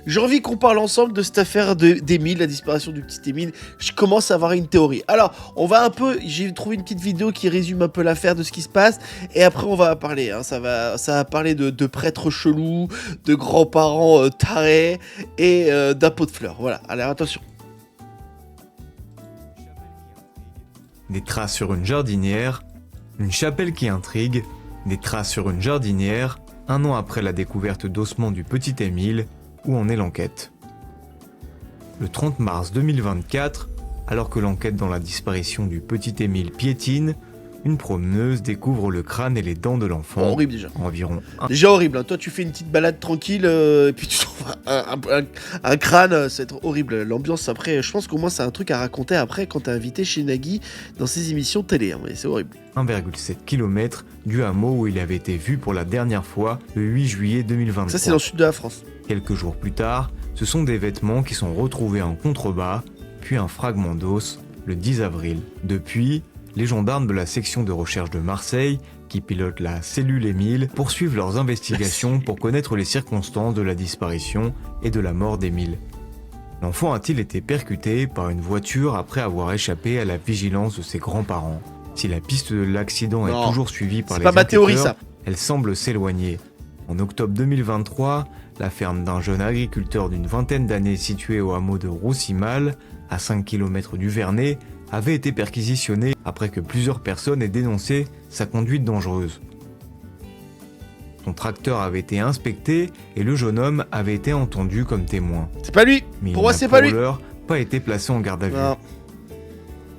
j'ai envie qu'on parle ensemble de cette affaire d'Émile, la disparition du petit Émile. Je commence à avoir une théorie. Alors, on va un peu... J'ai trouvé une petite vidéo qui résume un peu l'affaire de ce qui se passe. Et après, on va parler. Hein, ça va parler de prêtres chelous, de grands-parents tarés et d'un pot de fleurs. Voilà, alors attention. Des traces sur une jardinière, une chapelle qui intrigue, des traces sur une jardinière, un an après la découverte d'ossements du petit Émile, où en est l'enquête. Le 30 mars 2024, alors que l'enquête dans la disparition du petit Émile piétine, une promeneuse découvre le crâne et les dents de l'enfant. Horrible déjà. Environ Déjà horrible, hein. Toi tu fais une petite balade tranquille et puis tu trouves un crâne, c'est horrible. L'ambiance après, je pense qu'au moins c'est un truc à raconter après quand t'es invité chez Nagui dans ses émissions télé, hein. Mais c'est horrible. 1,7 km du hameau où il avait été vu pour la dernière fois le 8 juillet 2023. Ça c'est dans le sud de la France. Quelques jours plus tard, ce sont des vêtements qui sont retrouvés en contrebas, puis un fragment d'os le 10 avril. Depuis, les gendarmes de la section de recherche de Marseille, qui pilotent la cellule Émile, poursuivent leurs investigations pour connaître les circonstances de la disparition et de la mort d'Émile. L'enfant a-t-il été percuté par une voiture après avoir échappé à la vigilance de ses grands-parents? Si la piste de l'accident est toujours suivie par les enquêteurs, théorie, ça. elle semble s'éloigner. En octobre 2023, la ferme d'un jeune agriculteur d'une vingtaine d'années située au hameau de Roussimal, à 5 km du Vernet, avait été perquisitionnée après que plusieurs personnes aient dénoncé sa conduite dangereuse. Son tracteur avait été inspecté et le jeune homme avait été entendu comme témoin. C'est pas lui. Mais Pour il moi n'a c'est pas lui. pour l'heure pas été placé en garde à vue. Non.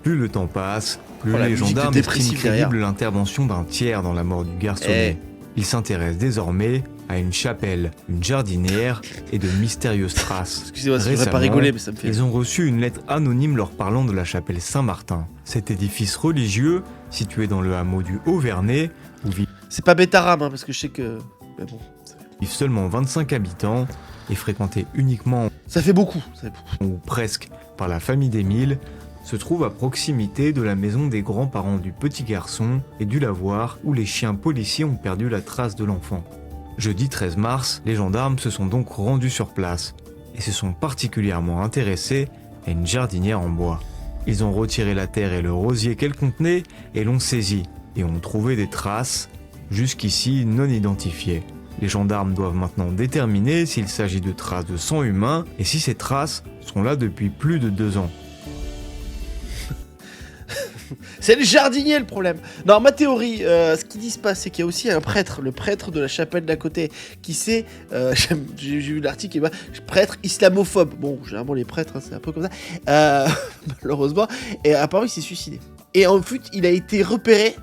Plus le temps passe, plus Oh, la les musique de gendarmes dépressif estiment derrière. crédible l'intervention d'un tiers dans la mort du garçonnet. Ils s'intéressent désormais à une chapelle, une jardinière et de mystérieuses traces. Excusez-moi, je devrais pas Récemment, rigoler, mais ça me fait... Ils ont reçu une lettre anonyme leur parlant de la chapelle Saint-Martin. Cet édifice religieux, situé dans le hameau du Haut-Vernet, où C'est pas Bétaram, hein, parce que je sais que... Mais bon, vivent seulement 25 habitants, et fréquenté uniquement ça fait beaucoup. ou presque par la famille d'Émile, se trouve à proximité de la maison des grands-parents du petit garçon et du lavoir où les chiens policiers ont perdu la trace de l'enfant. Jeudi 13 mars, les gendarmes se sont donc rendus sur place et se sont particulièrement intéressés à une jardinière en bois. Ils ont retiré la terre et le rosier qu'elle contenait et l'ont saisie et ont trouvé des traces, jusqu'ici non identifiées. Les gendarmes doivent maintenant déterminer s'il s'agit de traces de sang humain et si ces traces sont là depuis plus de 2 ans. C'est le jardinier le problème. Non, ma théorie, ce qu'ils disent pas, c'est qu'il y a aussi un prêtre, le prêtre de la chapelle d'à côté, qui sait, j'ai vu l'article, prêtre islamophobe. Bon, généralement les prêtres, hein, c'est un peu comme ça, malheureusement. Et apparemment, il s'est suicidé. Et en fait, il a été repéré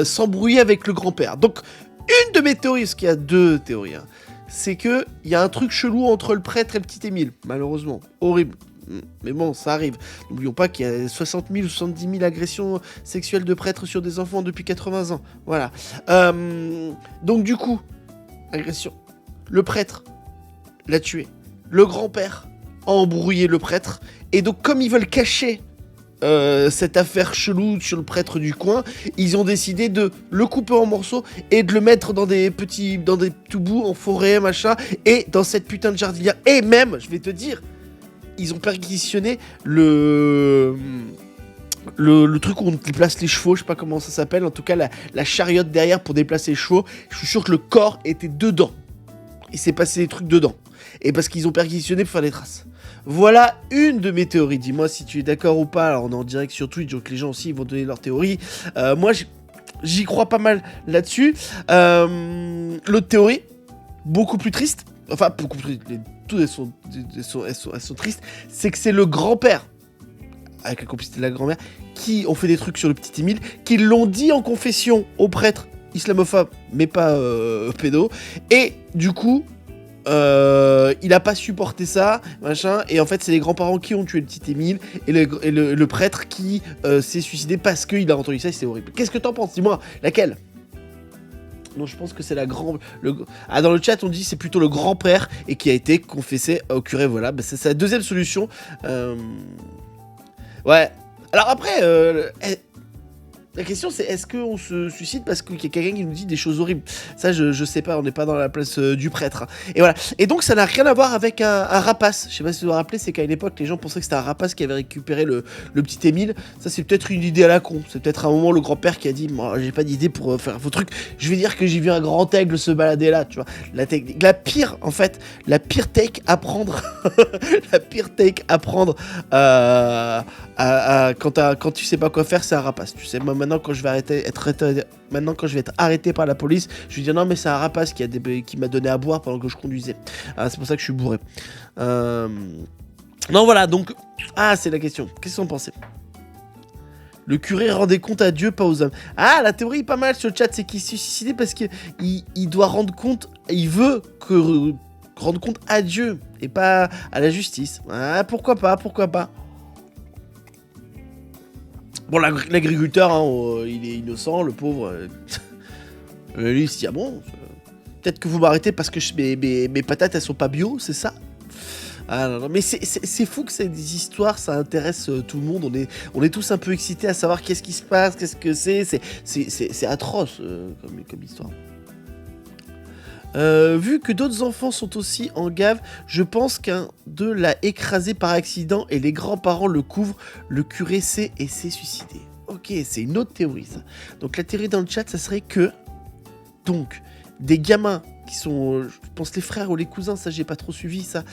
s'embrouiller avec le grand-père. Donc, une de mes théories, parce qu'il y a 2 théories, hein, c'est que il y a un truc chelou entre le prêtre et le petit Émile, malheureusement. Horrible. Mais bon, ça arrive. N'oublions pas qu'il y a 60 000 ou 70 000 agressions sexuelles de prêtres sur des enfants depuis 80 ans. Voilà. Donc du coup, agression. Le prêtre l'a tué. Le grand-père a embrouillé le prêtre. Et donc comme ils veulent cacher cette affaire chelou sur le prêtre du coin, ils ont décidé de le couper en morceaux et de le mettre dans des tout bouts en forêt, machin, et dans cette putain de jardinière. Et même, je vais te dire, ils ont perquisitionné le truc où on déplace les chevaux, je sais pas comment ça s'appelle, en tout cas la chariote derrière pour déplacer les chevaux. Je suis sûr que le corps était dedans. Il s'est passé des trucs dedans. Et parce qu'ils ont perquisitionné pour faire des traces. Voilà une de mes théories. Dis-moi si tu es d'accord ou pas. Alors on est en direct sur Twitch, donc les gens aussi vont donner leur théorie. Moi j'y crois pas mal là-dessus. L'autre théorie, beaucoup plus triste. Enfin, beaucoup plus triste. Toutes elles sont tristes. C'est que c'est le grand-père, avec la complicité de la grand-mère, qui ont fait des trucs sur le petit Émile, qui l'ont dit en confession au prêtre islamophobe, mais pas pédo. Et du coup, il a pas supporté ça, machin. Et en fait, c'est les grands-parents qui ont tué le petit Émile et le prêtre qui s'est suicidé parce qu'il a entendu ça et c'est horrible. Qu'est-ce que t'en penses? Dis-moi, laquelle? Non, je pense que c'est la grand... dans le chat, on dit c'est plutôt le grand-père et qui a été confessé au curé. Voilà, bah, c'est la deuxième solution. Ouais. Alors après, La question c'est est-ce qu'on se suicide parce qu'il y a quelqu'un qui nous dit des choses horribles? Ça je sais pas, on n'est pas dans la place du prêtre. Et voilà. Et donc ça n'a rien à voir avec un rapace. Je sais pas si vous vous rappelez, c'est qu'à une époque les gens pensaient que c'était un rapace qui avait récupéré le petit Émile. Ça c'est peut-être une idée à la con. C'est peut-être un moment le grand-père qui a dit moi j'ai pas d'idée pour faire vos trucs. Je vais dire que j'ai vu un grand aigle se balader là, tu vois. La technique, la pire en fait, la pire take à prendre, la pire take à prendre quand tu sais pas quoi faire, c'est un rapace. Tu sais, moi maintenant quand je vais être arrêté par la police, je vais dire non mais c'est un rapace qui m'a donné à boire pendant que je conduisais. C'est pour ça que je suis bourré. Non voilà donc c'est la question. Qu'est-ce qu'on pensait? Le curé rendait compte à Dieu, pas aux hommes. Ah, la théorie est pas mal sur le chat, c'est qu'il s'est suicidé parce que il doit rendre compte, il veut rendre compte à Dieu et pas à la justice. Ah, pourquoi pas. Bon, l'agriculteur, il est innocent, le pauvre. Lui, il se dit, ah bon, peut-être que vous m'arrêtez parce que mes patates, elles sont pas bio, c'est ça? Ah non, mais c'est fou que des histoires, ça intéresse tout le monde. On est tous un peu excités à savoir qu'est-ce qui se passe, qu'est-ce que c'est atroce comme histoire. Vu que d'autres enfants sont aussi en gave, je pense qu'un d'eux l'a écrasé par accident et les grands-parents le couvrent. Le curé sait et s'est suicidé. Ok, c'est une autre théorie ça. Donc la théorie dans le chat, ça serait que donc des gamins qui sont, je pense les frères ou les cousins, ça j'ai pas trop suivi ça,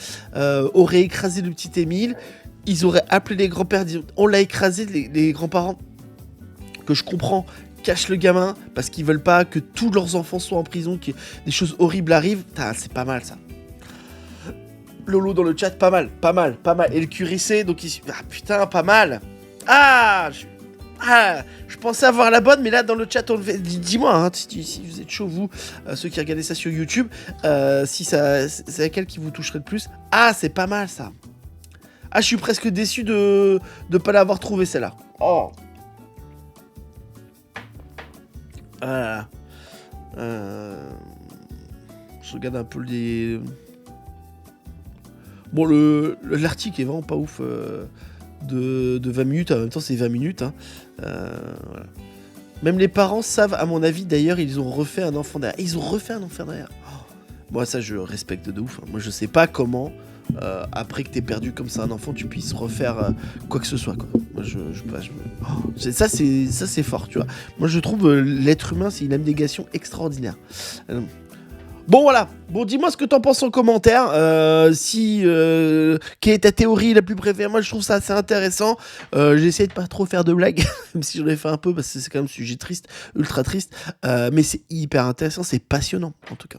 auraient écrasé le petit Émile. Ils auraient appelé les grands-pères, on l'a écrasé, les grands-parents, que je comprends, cachent le gamin parce qu'ils veulent pas que tous leurs enfants soient en prison, que des choses horribles arrivent. C'est pas mal ça. Lolo dans le chat, pas mal. Et le curé sait, donc il... Ah putain, pas mal. Je pensais avoir la bonne, mais là dans le chat, on le fait. Dis-moi, hein, si vous êtes chaud, vous, ceux qui regardaient ça sur YouTube, si c'est laquelle qui vous toucherait le plus. C'est pas mal ça. Je suis presque déçu de pas l'avoir trouvé celle-là. Oh. Je regarde un peu les... Bon, l'article est vraiment pas ouf de 20 minutes. En même temps, c'est 20 minutes. Hein. Voilà. Même les parents savent, à mon avis, d'ailleurs, ils ont refait un enfant derrière. Moi, ça, je respecte de ouf. Hein. Moi, je sais pas comment, après que t'aies perdu comme ça un enfant, tu puisses refaire quoi que ce soit. Quoi. Moi, ça, c'est fort, tu vois. Moi, je trouve l'être humain, c'est une abnégation extraordinaire. Bon, voilà. Bon, dis-moi ce que t'en penses en commentaire. Quelle est ta théorie la plus préférée? Moi, je trouve ça assez intéressant. J'ai essayé de pas trop faire de blagues, même si j'en ai fait un peu, parce que c'est quand même un sujet triste, ultra triste. Mais c'est hyper intéressant, c'est passionnant, en tout cas.